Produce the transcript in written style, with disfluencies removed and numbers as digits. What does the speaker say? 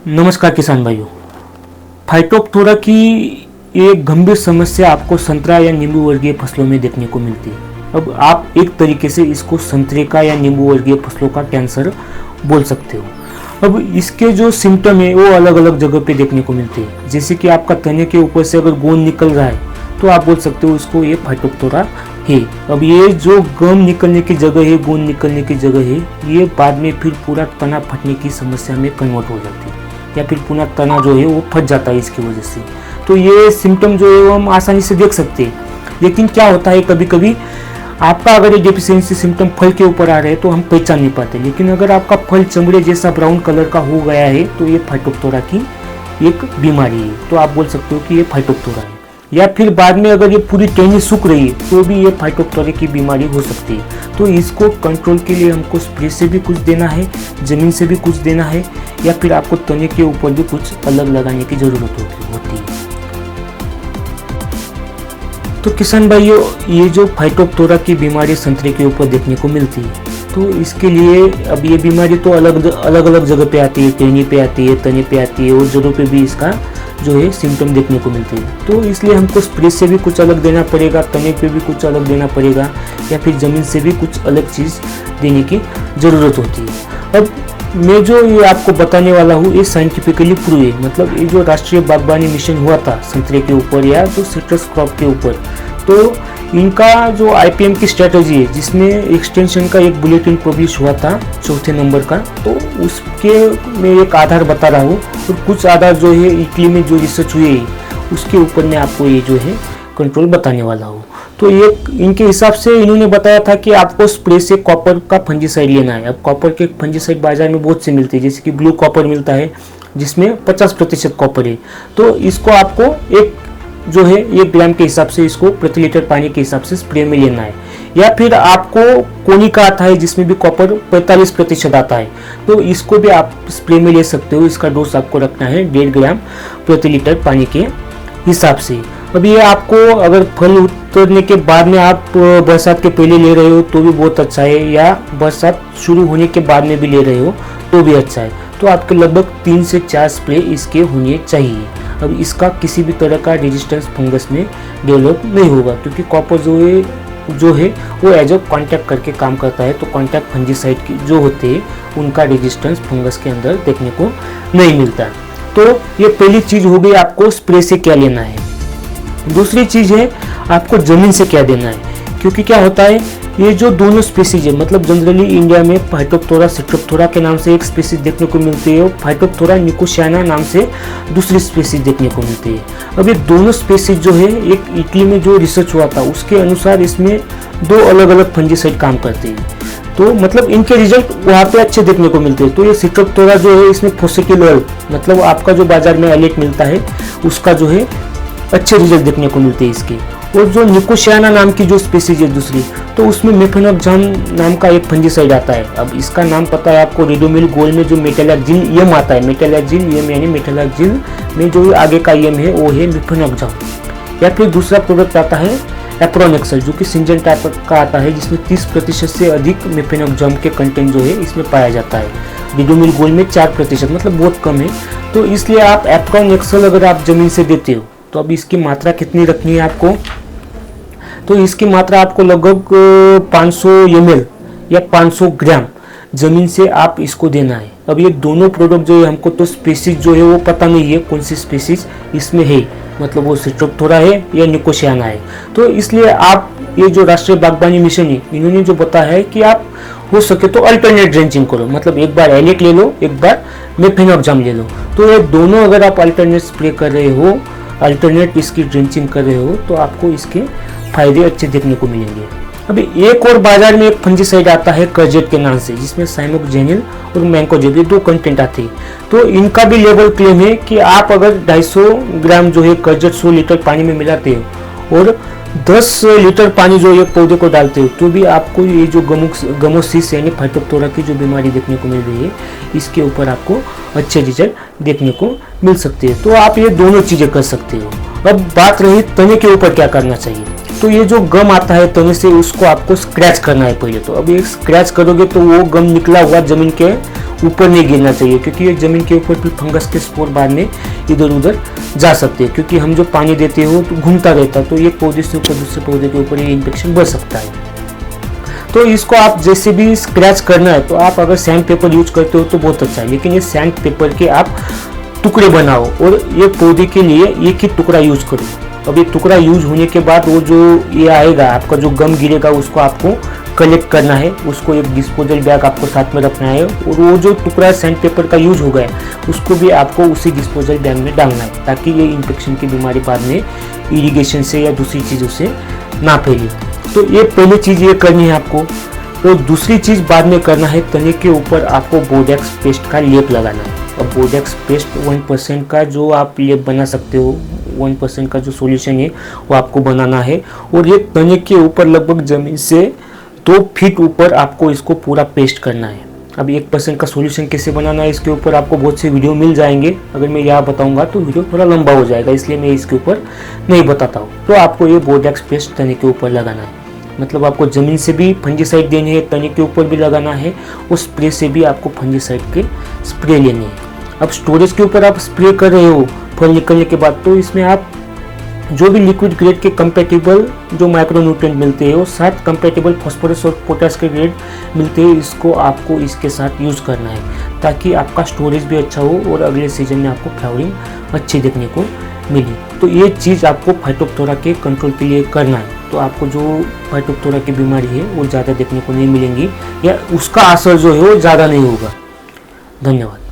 नमस्कार किसान भाइयों। फाइटोप्थोरा की एक गंभीर समस्या आपको संतरा या नींबू वर्गीय फसलों में देखने को मिलती है। अब आप एक तरीके से इसको संतरे का या नींबू वर्गीय फसलों का कैंसर बोल सकते हो। अब इसके जो सिम्टम है वो अलग अलग जगह पे देखने को मिलते हैं। जैसे कि आपका तने के ऊपर से अगर गोंद निकल रहा है तो आप बोल सकते हो इसको ये फाइटोप्थोरा है। अब ये जो गम निकलने की जगह है, गोंद निकलने की जगह है, ये बाद में फिर पूरा तना फटने की समस्या में कन्वर्ट हो जाती है या फिर पूरा तना जो है वो फट जाता है इसकी वजह से। तो ये सिम्टम जो है वो हम आसानी से देख सकते हैं। लेकिन क्या होता है, कभी कभी आपका अगर ये डेफिशिएंसी सिम्टम फल के ऊपर आ रहे हैं तो हम पहचान नहीं पाते। लेकिन अगर आपका फल चमड़े जैसा ब्राउन कलर का हो गया है तो ये फाइटोप्थोरा की एक बीमारी है। तो आप बोल सकते हो कि ये फाइटोप्थोरा है। या फिर बाद में अगर ये पूरी टहनी सूख रही है तो भी ये फाइटोप्थोरा की बीमारी हो सकती है। तो इसको कंट्रोल के लिए हमको स्प्रे से भी कुछ देना है, जमीन से भी कुछ देना है, या फिर आपको तने के ऊपर भी कुछ अलग लगाने की जरूरत होती है। तो किसान भाइयों, ये जो फाइटोप्थोरा की बीमारी संतरे के ऊपर देखने को मिलती है, तो इसके लिए अब ये बीमारी तो अलग अलग जगह पे आती है, टहनी पे आती है, तने पे आती है और जड़ों पे भी इसका जो है सिम्टम देखने को मिलते हैं। तो इसलिए हमको स्प्रे से भी कुछ अलग देना पड़ेगा, तने पे भी कुछ अलग देना पड़ेगा, या फिर ज़मीन से भी कुछ अलग चीज़ देने की ज़रूरत होती है। अब मैं जो ये आपको बताने वाला हूँ ये साइंटिफिकली प्रूव है। मतलब ये जो राष्ट्रीय बागबानी मिशन हुआ था संतरे के ऊपर या जो सिट्रस क्रॉप के ऊपर, तो इनका जो आईपीएम की स्ट्रेटजी है जिसमें एक्सटेंशन का एक बुलेटिन पब्लिश हुआ था 4थे नंबर का, तो उसके मैं एक आधार बता रहा हूँ और कुछ आधार जो है इटली में जो रिसर्च हुई है उसके ऊपर मैं आपको ये जो है कंट्रोल बताने वाला हूँ। तो ये इनके हिसाब से इन्होंने बताया था कि आपको स्प्रे से कॉपर का फंजीसाइड लेना है। अब कॉपर के फंजीसाइड बाजार में बहुत से मिलते हैं, जैसे कि ब्लू कॉपर मिलता है जिसमें 50% कॉपर है। तो इसको आपको एक जो है 1 ग्राम के हिसाब से इसको प्रति लीटर पानी के हिसाब से स्प्रे में लेना है। या फिर आपको कोनी का आता है जिसमें भी कॉपर 45% आता है, तो इसको भी आप स्प्रे में ले सकते हो। इसका डोज आपको रखना है 1.5 ग्राम प्रति लीटर पानी के हिसाब से। अब ये आपको अगर फल उतरने के बाद में आप बरसात के पहले ले रहे हो तो भी बहुत अच्छा है, या बरसात शुरू होने के बाद में भी ले रहे हो तो भी अच्छा है। तो आपके लगभग 3 से 4 स्प्रे इसके होने चाहिए। अब इसका किसी भी तरह का रेजिस्टेंस फंगस में डेवलप नहीं होगा, क्योंकि कॉपर जो है वो एज अ कॉन्टैक्ट करके काम करता है। तो कॉन्टैक्ट फंजीसाइड की जो होते हैं उनका रेजिस्टेंस फंगस के अंदर देखने को नहीं मिलता। तो ये पहली चीज़ हो गई आपको स्प्रे से क्या लेना है। दूसरी चीज़ है आपको ज़मीन से क्या देना है, क्योंकि क्या होता है ये जो दोनों स्पीसीज है, मतलब जनरली इंडिया में फाइटोप्थोरा सिट्रोप्थोरा के नाम से एक स्पीसीज देखने को मिलती है और फाइटोप्थोरा निकोसियाना नाम से दूसरी स्पीसीज देखने को मिलती है। अब ये दोनों स्पीसीज जो है, एक इटली में जो रिसर्च हुआ था उसके अनुसार इसमें 2 अलग अलग फंजीसाइड काम करते हैं। तो मतलब इनके रिजल्ट वहाँ पे अच्छे देखने को मिलते हैं। तो ये सिट्रोप्थोरा जो है इसमें फोसेटिल ऑयल, मतलब आपका जो बाजार में एलेट मिलता है उसका जो है अच्छे रिजल्ट देखने को मिलते हैं इसके। और जो निकोसियाना नाम की जो स्पीसीज है दूसरी, तो उसमें मेफेनोक्जाम नाम का एक फंजीसाइड आता है। अब इसका नाम पता है आपको, रेडोमिल गोल्ड में जो मेटालैक्जिल एम आता है, मेटालैक्जिल एम यानी मेटालैक्जिल में जो आगे का एम है वो है मेफेनोक्जाम। या फिर दूसरा प्रोडक्ट आता है एप्रोनेक्सल, जो कि सिंजन टाइप का आता है जिसमें 30% से अधिक मेफेनोक्जाम के कंटेंट जो है इसमें पाया जाता है। रेडोमिल गोल्ड में 4%, मतलब बहुत कम है। तो इसलिए आप एप्रोनेक्सल अगर आप जमीन से देते हो तो अब इसकी मात्रा कितनी रखनी है आपको, तो इसकी मात्रा आपको लगभग 500 ml या 500 ग्राम जमीन से आप इसको देना है। अब ये दोनों प्रोडक्ट जो है हमको तो स्पीसीज जो है वो पता नहीं है कौन सी स्पीसीज इसमें है, मतलब वो सिट्रोप्थोरा है या निकोसियाना है। तो इसलिए आप ये जो राष्ट्रीय बागबानी मिशन है इन्होंने जो बताया है कि आप हो सके तो अल्टरनेट ड्रेंचिंग करो, मतलब एक बार एलेट ले लो, एक बार मेफेनोक्जाम ले लो। तो ये दोनों अगर आप अल्टरनेट स्प्रे कर रहे हो, अल्टरनेट इसकी ड्रेंचिंग कर रहे हो, तो आपको इसके फायदे अच्छे देखने को मिलेंगे। अभी एक और बाजार में एक फंजीसाइड आता है कर्जेट के नाम से, जिसमें साइमोक्जेनिल और मैंकोजेब 2 कंटेंट आते हैं। तो इनका भी लेवल क्लेम है कि आप अगर 250 ग्राम जो है कर्जेट 100 लीटर पानी में मिलाते हो और 10 लीटर पानी जो एक पौधे को डालते हो, तो भी आपको ये जो गमोसिस यानी फाइटोप्थोरा की जो बीमारी देखने को मिल रही है इसके ऊपर आपको अच्छे रिजल्ट देखने को मिल सकते हैं। तो आप ये दोनों चीज़ें कर सकते हो। अब बात रही तने के ऊपर क्या करना चाहिए, तो ये जो गम आता है तने से उसको आपको स्क्रैच करना है पहले। तो अब ये स्क्रैच करोगे तो वो गम निकला हुआ जमीन के ऊपर नहीं गिरना चाहिए, क्योंकि ये ज़मीन के ऊपर फिर फंगस के स्पोर बाद में इधर उधर जा सकते हैं, क्योंकि हम जो पानी देते हो तो घूमता रहता है, तो एक पौधे से ऊपर दूसरे पौधे के ऊपर ये इन्फेक्शन बढ़ सकता है। तो इसको आप जैसे भी स्क्रैच करना है तो आप अगर सैंड पेपर यूज करते हो तो बहुत अच्छा है, लेकिन ये सैंड पेपर के आप टुकड़े बनाओ और ये पौधे के लिए एक ही टुकड़ा यूज करो। अब ये टुकड़ा यूज होने के बाद वो जो ये आएगा आपका जो गम गिरेगा उसको आपको कलेक्ट करना है, उसको एक डिस्पोजल बैग आपको साथ में रखना है, और वो जो टुकड़ा सैंड पेपर का यूज हो गया उसको भी आपको उसी डिस्पोजल बैग में डालना है, ताकि ये इन्फेक्शन की बीमारी बाद में इरिगेशन से या दूसरी चीज़ों से ना फैले। तो ये पहली चीज़ ये करनी है आपको। और दूसरी चीज़ बाद में करना है, तने के ऊपर आपको बोर्डेक्स पेस्ट का लेप लगाना है। अब बोर्डेक्स पेस्ट 1% का जो आप लेप बना सकते हो, 1% का जो सॉल्यूशन है वो आपको बनाना है, और ये तने के ऊपर लगभग ज़मीन से 2 फीट ऊपर आपको इसको पूरा पेस्ट करना है। अब 1% का सॉल्यूशन कैसे बनाना है इसके ऊपर आपको बहुत से वीडियो मिल जाएंगे, अगर मैं यहाँ बताऊंगा तो वीडियो थोड़ा लंबा हो जाएगा, इसलिए मैं इसके ऊपर नहीं बताता हूँ। तो आपको ये बोर्डेक्स पेस्ट तने के ऊपर लगाना है, मतलब आपको ज़मीन से भी फंजीसाइड देने हैं, तने के ऊपर भी लगाना है, और स्प्रे से भी आपको फंजीसाइड के स्प्रे लेने हैं। अब स्टोरेज के ऊपर आप स्प्रे कर रहे हो फल निकलने के बाद, तो इसमें आप जो भी लिक्विड ग्रेड के कंपेटेबल जो माइक्रोन्यूट्रिएंट मिलते हैं वो 7 कंपेटेबल फॉस्फोरस और पोटास के ग्रेड मिलते हैं, इसको आपको इसके साथ यूज़ करना है, ताकि आपका स्टोरेज भी अच्छा हो और अगले सीजन में आपको फ्लावरिंग अच्छी देखने को मिली। तो ये चीज़ आपको फाइटोप्थोरा के कंट्रोल के लिए करना है, तो आपको जो फाइटोप्थोरा की बीमारी है वो ज़्यादा देखने को नहीं मिलेंगी, या उसका असर जो है वो ज़्यादा नहीं होगा। धन्यवाद।